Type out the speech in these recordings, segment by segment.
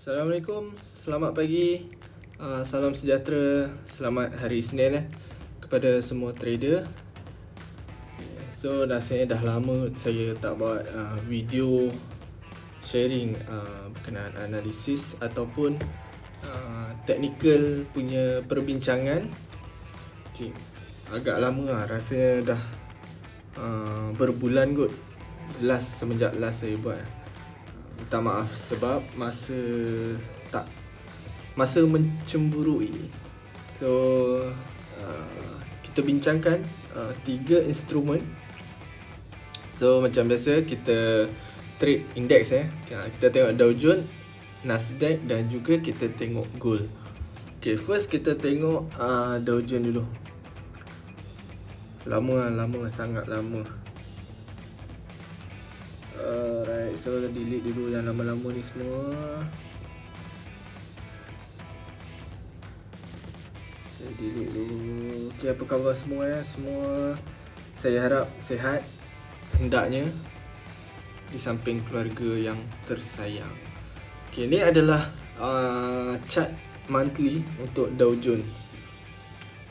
Assalamualaikum, selamat pagi, salam sejahtera, selamat hari Isnin kepada semua trader. So rasanya dah lama saya tak buat video sharing berkenaan analisis ataupun technical punya perbincangan. Okay. Agak lama lah, rasanya dah berbulan kot semenjak last saya buat. Minta maaf sebab masa mencemburui. So kita bincangkan 3 instrumen. So macam biasa kita trade index kita tengok Dow Jones, Nasdaq dan juga kita tengok gold. Okay, first kita tengok Dow Jones dulu. Sangat lama. Alright, so delete dulu yang lama-lama ni semua. Saya delete dulu. Okay, apa khabar semua Semua saya harap sihat hendaknya di samping keluarga yang tersayang. Okay, ni adalah chart monthly untuk Dow Jones.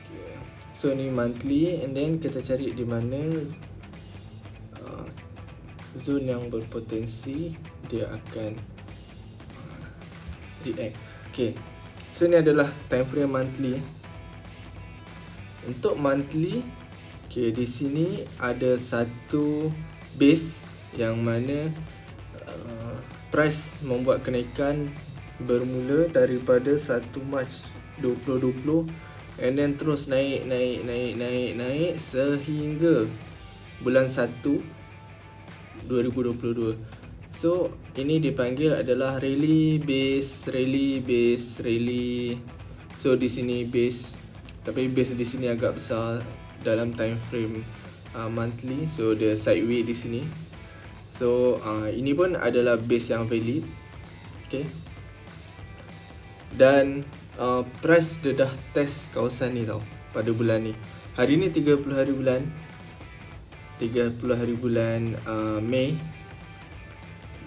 Okay. So ni monthly and then kita cari di mana zone yang berpotensi dia akan react. Okay, so ni adalah time frame monthly. Untuk monthly, okay, di sini ada satu base yang mana price membuat kenaikan bermula daripada 1 Mac 2020 and then terus naik sehingga bulan 1 2022. So ini dipanggil adalah rally base. So di sini base, tapi base di sini agak besar dalam time frame monthly. So dia sideways di sini. So ini pun adalah base yang valid. Okay. Dan price dia dah test kawasan ni tau pada bulan ni. Hari ni 30 hari bulan Mei,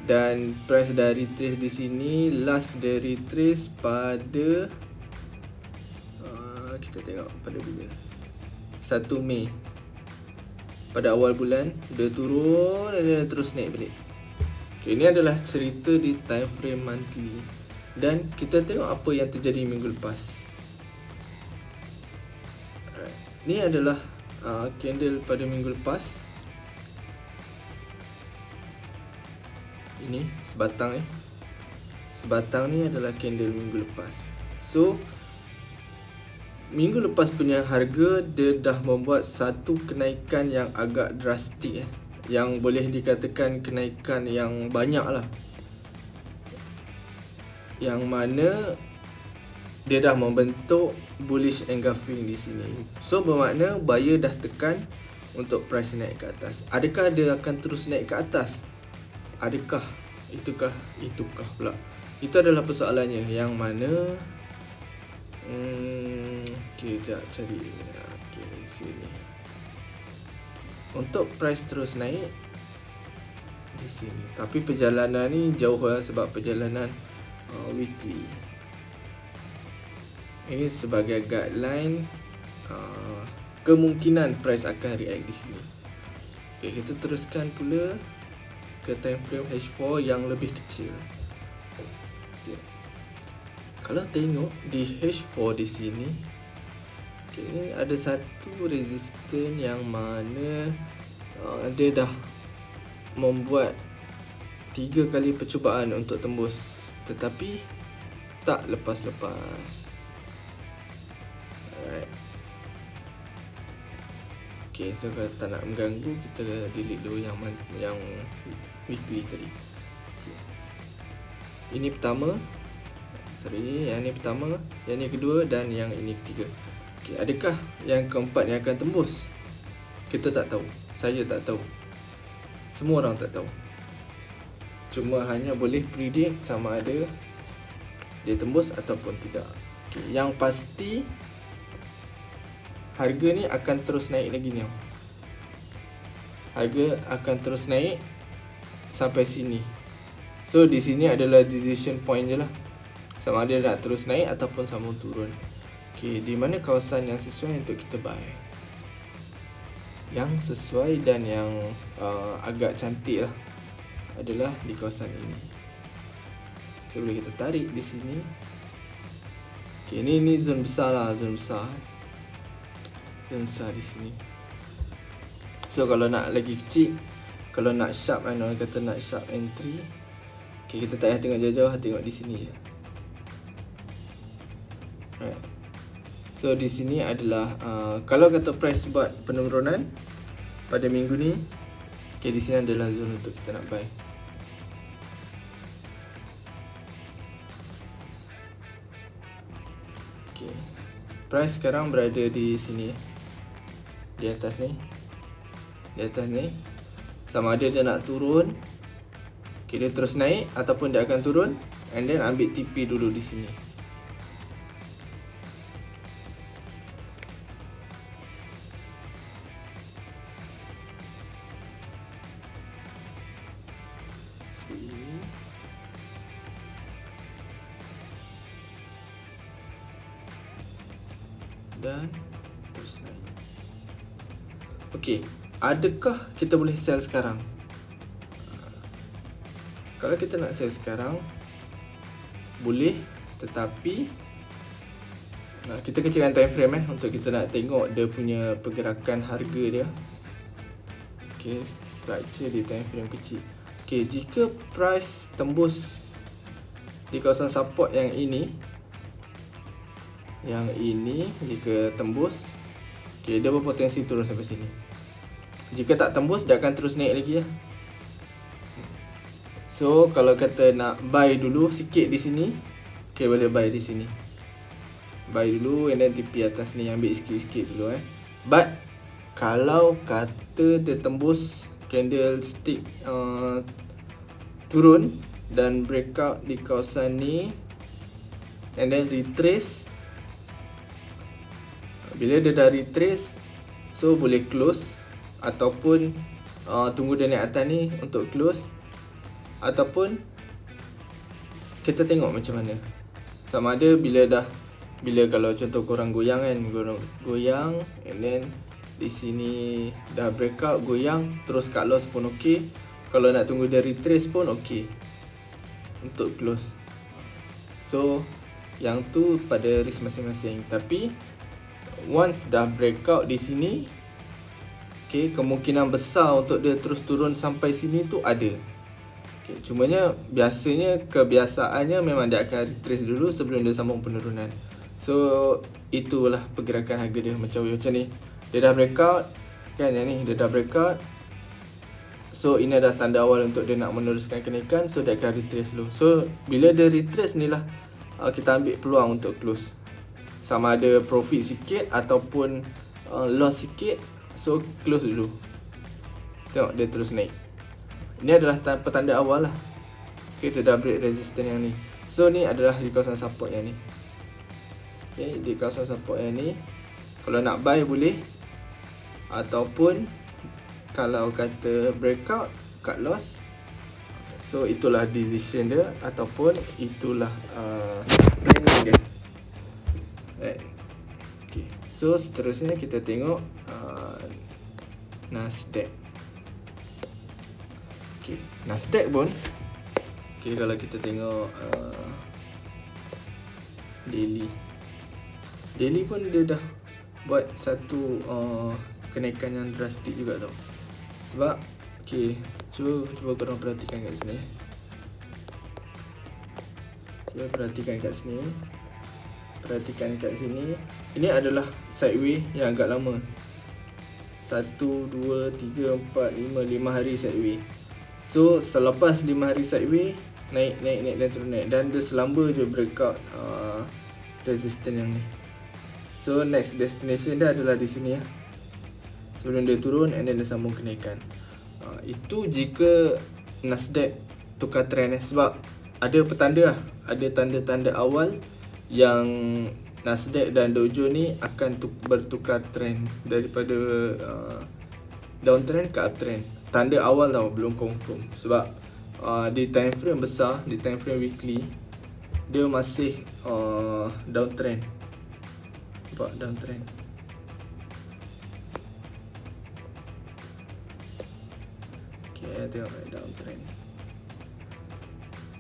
dan price dah retrace di sini. Last dia retrace pada kita tengok pada bila 1 Mei, pada awal bulan dia turun dan dia terus naik balik. Okay, ini adalah cerita di time frame monthly. Dan kita tengok apa yang terjadi minggu lepas. Alright. Ni adalah candle pada minggu lepas. Ini sebatang ni adalah candle minggu lepas. So minggu lepas punya harga dia dah membuat satu kenaikan yang agak drastik yang boleh dikatakan kenaikan yang banyak lah, yang mana dia dah membentuk bullish engulfing di sini. So bermakna buyer dah tekan untuk price naik ke atas. Adakah dia akan terus naik ke atas? Adakah itukah pula? Itu adalah persoalannya, yang mana kita cari sini. Untuk price terus naik di sini, tapi perjalanan ni jauh lah sebab perjalanan weekly. Ini sebagai guideline kemungkinan price akan react di sini. Okay, kita teruskan pula ke time frame H4 yang lebih kecil. Okay. Kalau tengok di H4 di sini, okay, ada satu resistance yang mana dia dah membuat 3 kali percubaan untuk tembus, tetapi tak lepas-lepas. Alright. Okay, so kalau tak nak mengganggu, kita delete dulu yang weekly tadi. Okay. Ini pertama. Yang ni pertama, yang ni kedua dan yang ini ketiga. Okay, adakah yang keempat yang akan tembus? Kita tak tahu. Saya tak tahu. Semua orang tak tahu. Cuma hanya boleh predict sama ada dia tembus ataupun tidak. Okay, yang pasti harga ni akan terus naik lagi ni. Harga akan terus naik sampai sini. So di sini adalah decision point je lah. sama ada nak terus naik ataupun sambung turun. Okey, di mana kawasan yang sesuai untuk kita buy? Yang sesuai dan yang agak cantik lah adalah di kawasan ini. Okay, boleh kita tarik di sini. Okay, ini zone besar lah, zone besar di sini. So kalau nak lagi kecil, kalau nak sharp kan, orang kata nak sharp entry, okay, kita tak payah tengok jauh-jauh, tengok di sini je. Right. So di sini adalah kalau kata price buat penurunan pada minggu ni, okay, di sini adalah zone untuk kita nak buy. Okay. Price sekarang berada di sini, di atas ni. Sama ada dia nak turun, okay, dia terus naik ataupun dia akan turun, and then ambil TP dulu di sini. Dan terus naik. Okey, adakah kita boleh sell sekarang? Kalau kita nak sell sekarang, boleh, tetapi kita kecilkan time frame untuk kita nak tengok dia punya pergerakan harga dia. Okey, structure di time frame kecil. Okey, jika price tembus di kawasan support yang ini, jika tembus, okay, dia berpotensi turun sampai sini. Jika tak tembus, dia akan terus naik lagi ya. So kalau kata nak buy dulu sikit di sini, okay, boleh buy di sini. Buy dulu and then TP atas ni, ambil sikit-sikit dulu But kalau kata dia tembus candlestick turun dan breakout di kawasan ni and then retrace, bila dia dah retrace, so boleh close ataupun tunggu dia naik atas ni untuk close, ataupun kita tengok macam mana. Sama ada bila kalau contoh korang goyang kan, goyang and then di sini dah breakout, goyang terus cut loss pun okey. Kalau nak tunggu dia retrace pun okey untuk close. So yang tu pada risk masing-masing. Tapi once dah breakout di sini, okay, kemungkinan besar untuk dia terus turun sampai sini tu ada. Okay, cumanya biasanya kebiasaannya memang dia akan retrace dulu sebelum dia sambung penurunan. So itulah pergerakan harga dia macam ni. Dia dah breakout kan, yang ni dia dah breakout. So ini adalah tanda awal untuk dia nak meneruskan kenaikan. So dia akan retrace dulu. So bila dia retrace ni lah kita ambil peluang untuk close. Sama ada profit sikit ataupun loss sikit. So close dulu. Tengok dia terus naik. Ini adalah petanda awal lah. Okay, dia dah break resistance yang ni. So ni adalah di kawasan support yang ni. Okay, di kawasan support yang ni, kalau nak buy boleh, ataupun kalau kata breakout, cut loss. So itulah decision dia, ataupun itulah planning dia. Right. Okay. So seterusnya kita tengok Nasdaq. Okay. Nasdaq pun, okay, kalau kita tengok daily pun dia dah buat satu kenaikan yang drastik juga tau. Sebab okay, cuba korang perhatikan kat sini. Cuba perhatikan kat sini. Perhatikan kat sini. Ini adalah sideway yang agak lama. 1, 2, 3, 4, 5 hari sideway. So selepas 5 hari sideway, naik dan turun naik. Dan dia selamba je breakout resistance yang ni. So next destination dia adalah di sini ya. Sebelum dia turun and then dia sambung kenaikan. Itu jika Nasdaq tukar trend sebab ada petanda lah. Ada tanda-tanda awal yang Nasdaq dan Dow Jones ni akan bertukar trend daripada downtrend ke uptrend. Tanda awal tau, belum confirm. Sebab di time frame besar, di time frame weekly, dia masih downtrend. Nampak downtrend. Okay, tengok downtrend.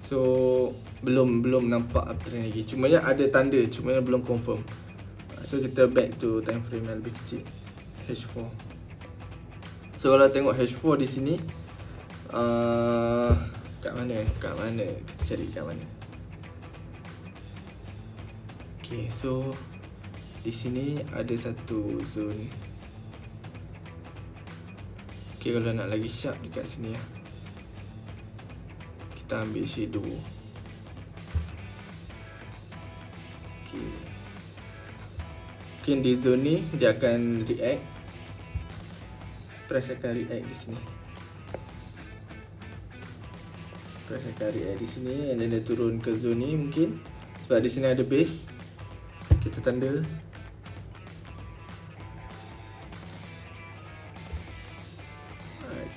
So belum nampak uptrend lagi. Cumanya ada tanda, cumanya belum confirm. So kita back to time frame yang lebih kecil, H4. So kalau tengok H4 di sini, kat mana? Kita cari kat mana? Okay, so di sini ada satu zone. Okay, kalau nak lagi sharp dekat sini ya, kita ambil shadow. Okay. Mungkin di zone ni dia akan react. Price akan react di sini. Price akan react di sini, and then dia turun ke zone ni mungkin. Sebab di sini ada base. Kita tanda.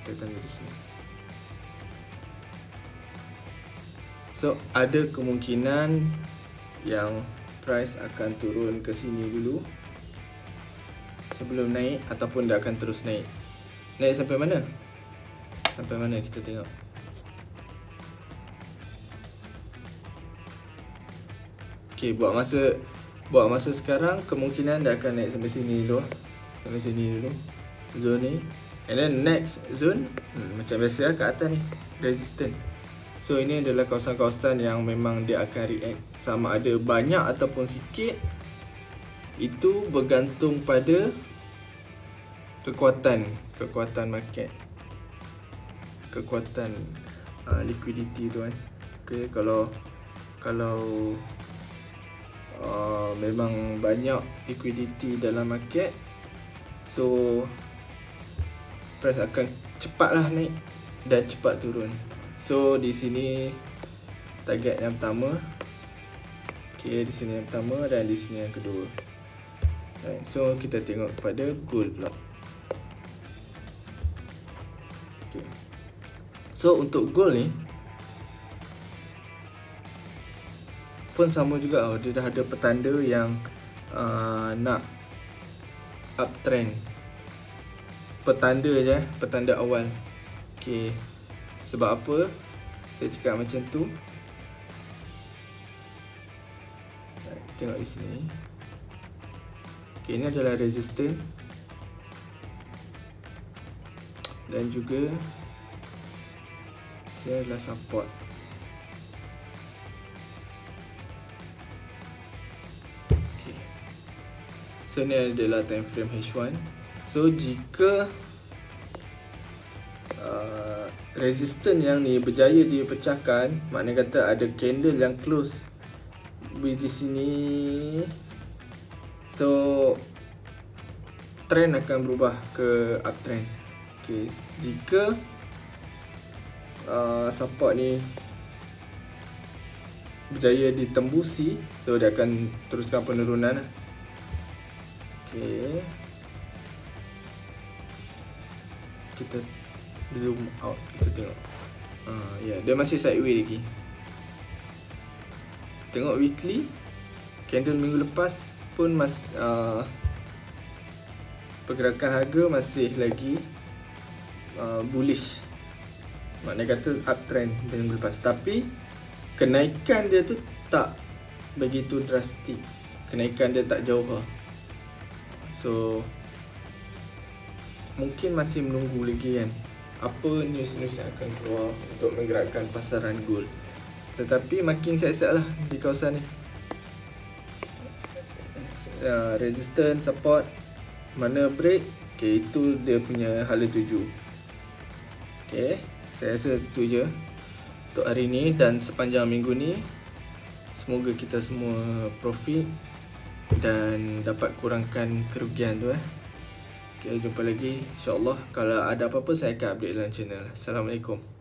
Kita tanda di sini. So ada kemungkinan yang price akan turun ke sini dulu sebelum naik, ataupun dia akan terus naik. Naik sampai mana? Sampai mana kita tengok. Okay, buat masa sekarang kemungkinan dia akan naik sampai sini dulu. Sampai sini dulu zone ni. And then next zone macam biasa kat atas ni, resistance. So ini adalah kawasan-kawasan yang memang dia akan react. Sama ada banyak ataupun sikit, itu bergantung pada kekuatan market, kekuatan liquidity tu kan. Okay, kalau memang banyak liquidity dalam market, so price akan cepatlah naik dan cepat turun. So di sini target yang pertama. Okay, di sini yang pertama dan di sini yang kedua. Right, so kita tengok kepada gold pula. Okay. So untuk gold ni pun sama juga. Dia dah ada petanda yang nak uptrend. Petanda je, petanda awal. Okay, sebab apa saya cakap macam tu? Tengok di sini. Okay, ini adalah resistance dan juga sini adalah support. Okay. So ni adalah time frame H1. So jika resistance yang ni berjaya dipecahkan, maknanya kata ada candle yang close di sini, so trend akan berubah ke uptrend. Okay, jika support ni berjaya ditembusi, so dia akan teruskan penurunan. Okay, kita zoom out, kita tengok. Ya, dia masih sideways lagi. Tengok weekly, candle minggu lepas pun pergerakan harga masih lagi bullish. Maknanya kata uptrend minggu lepas. Tapi kenaikan dia tu tak begitu drastik. Kenaikan dia tak jauh lah. So mungkin masih menunggu lagi kan apa news-news yang akan keluar untuk menggerakkan pasaran gold. Tetapi makin siap-siap lah di kawasan ni. Resistance, support, mana break, okay, itu dia punya hala tuju. Okay, saya rasa itu je untuk hari ni dan sepanjang minggu ni. Semoga kita semua profit dan dapat kurangkan kerugian tu. Okay, jumpa lagi insyaAllah. Kalau ada apa-apa saya akan update dalam channel. Assalamualaikum.